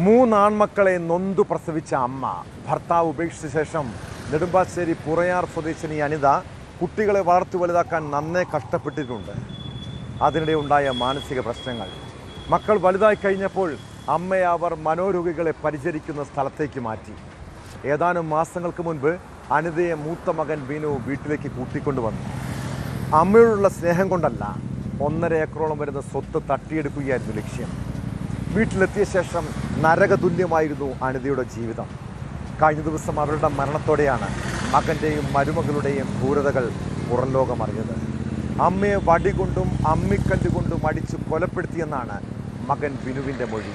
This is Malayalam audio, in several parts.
മൂന്നാൺമക്കളെ നൊന്തു പ്രസവിച്ച അമ്മ ഭർത്താവ് ഉപേക്ഷിച്ച ശേഷം നെടുമ്പാശ്ശേരി പുറയാർ സ്വദേശിനി അനിത കുട്ടികളെ വളർത്തി വലുതാക്കാൻ നന്നേ കഷ്ടപ്പെട്ടിട്ടുണ്ട്. അതിനിടെ ഉണ്ടായ മാനസിക പ്രശ്നങ്ങൾ. മക്കൾ വലുതായി കഴിഞ്ഞപ്പോൾ അമ്മയെ അവർ മനോരോഗികളെ പരിചരിക്കുന്ന സ്ഥലത്തേക്ക് മാറ്റി. ഏതാനും മാസങ്ങൾക്ക് മുൻപ് അനിതയെ മൂത്ത മകൻ ബിനു വീട്ടിലേക്ക് കൂട്ടിക്കൊണ്ടുവന്നു. അമ്മയോടുള്ള സ്നേഹം കൊണ്ടല്ല, 1.5 ഏക്കറോളം വരുന്ന സ്വത്ത് തട്ടിയെടുക്കുകയായിരുന്നു ലക്ഷ്യം. വീട്ടിലെത്തിയ ശേഷം നരകതുല്യമായിരുന്നു അനിതയുടെ ജീവിതം. കഴിഞ്ഞ ദിവസം അവരുടെ മരണത്തോടെയാണ് മകൻ്റെയും മരുമകളുടെയും ക്രൂരതകൾ പുറം ലോകം അറിഞ്ഞത്. അമ്മയെ വടികൊണ്ടും അമ്മിക്കല്ലുകൊണ്ടും അടിച്ച് കൊലപ്പെടുത്തിയെന്നാണ് മകൻ ബിനുവിൻ്റെ മൊഴി.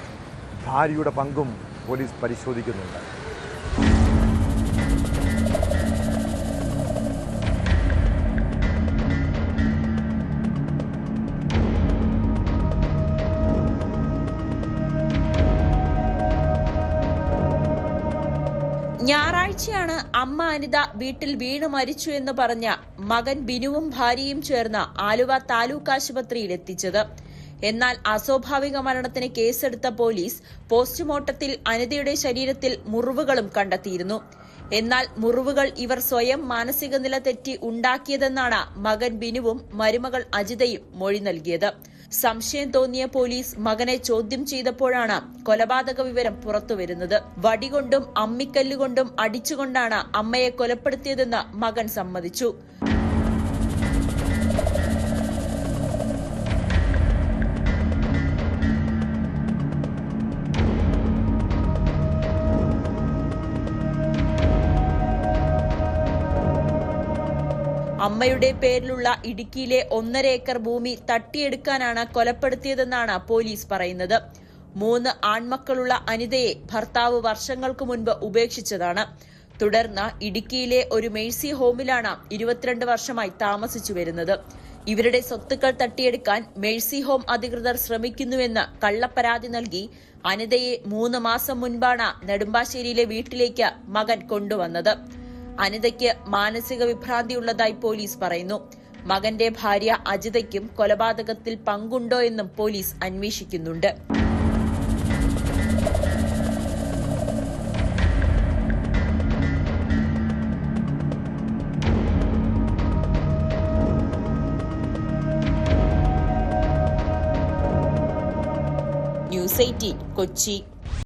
ഭാര്യയുടെ പങ്കും പോലീസ് പരിശോധിക്കുന്നുണ്ട്. ഞായറാഴ്ചയാണ് അമ്മ അനിത വീട്ടിൽ വീണു മരിച്ചു എന്ന് പറഞ്ഞ മകൻ ബിനുവും ഭാര്യയും ചേർന്ന് ആലുവ താലൂക്ക് ആശുപത്രിയിൽ എത്തിച്ചത്. എന്നാൽ അസ്വാഭാവിക മരണത്തിന് കേസെടുത്ത പോലീസ് പോസ്റ്റ്മോർട്ടത്തിൽ അനിതയുടെ ശരീരത്തിൽ മുറിവുകളും കണ്ടെത്തിയിരുന്നു. എന്നാൽ മുറിവുകൾ ഇവർ സ്വയം മാനസിക നില തെറ്റി ഉണ്ടാക്കിയതെന്നാണ് മകൻ ബിനുവും മരുമകൾ അജിതയും മൊഴി നൽകിയത്. സംശയം തോന്നിയ പോലീസ് മകനെ ചോദ്യം ചെയ്തപ്പോഴാണ് കൊലപാതക വിവരം പുറത്തുവരുന്നത്. വടികൊണ്ടും അമ്മിക്കല്ലുകൊണ്ടും അടിച്ചുകൊണ്ടാണ് അമ്മയെ കൊലപ്പെടുത്തിയതെന്ന് മകൻ സമ്മതിച്ചു. അമ്മയുടെ പേരിലുള്ള ഇടുക്കിയിലെ 1.5 ഏക്കർ ഭൂമി തട്ടിയെടുക്കാനാണ് കൊലപ്പെടുത്തിയതെന്നാണ് പോലീസ് പറയുന്നത്. 3 ആൺമക്കളുള്ള അനിതയെ ഭർത്താവ് വർഷങ്ങൾക്ക് മുൻപ് ഉപേക്ഷിച്ചതാണ്. തുടർന്ന് ഇടുക്കിയിലെ ഒരു മേഴ്സി ഹോമിലാണ് 22 വർഷമായി താമസിച്ചു വരുന്നത്. ഇവരുടെ സ്വത്തുക്കൾ തട്ടിയെടുക്കാൻ മേഴ്സി ഹോം അധികൃതർ ശ്രമിക്കുന്നുവെന്ന് കള്ളപ്പരാതി നൽകി അനിതയെ 3 മാസം മുൻപാണ് നെടുമ്പാശ്ശേരിയിലെ വീട്ടിലേക്ക് മകൻ കൊണ്ടുവന്നത്. അനിതയ്ക്ക് മാനസിക വിഭ്രാന്തിയുള്ളതായി പോലീസ് പറയുന്നു. മകന്റെ ഭാര്യ അജിതയ്ക്കും കൊലപാതകത്തിൽ പങ്കുണ്ടോ എന്നും പോലീസ് അന്വേഷിക്കുന്നുണ്ട്. ന്യൂസ് 18 കൊച്ചി.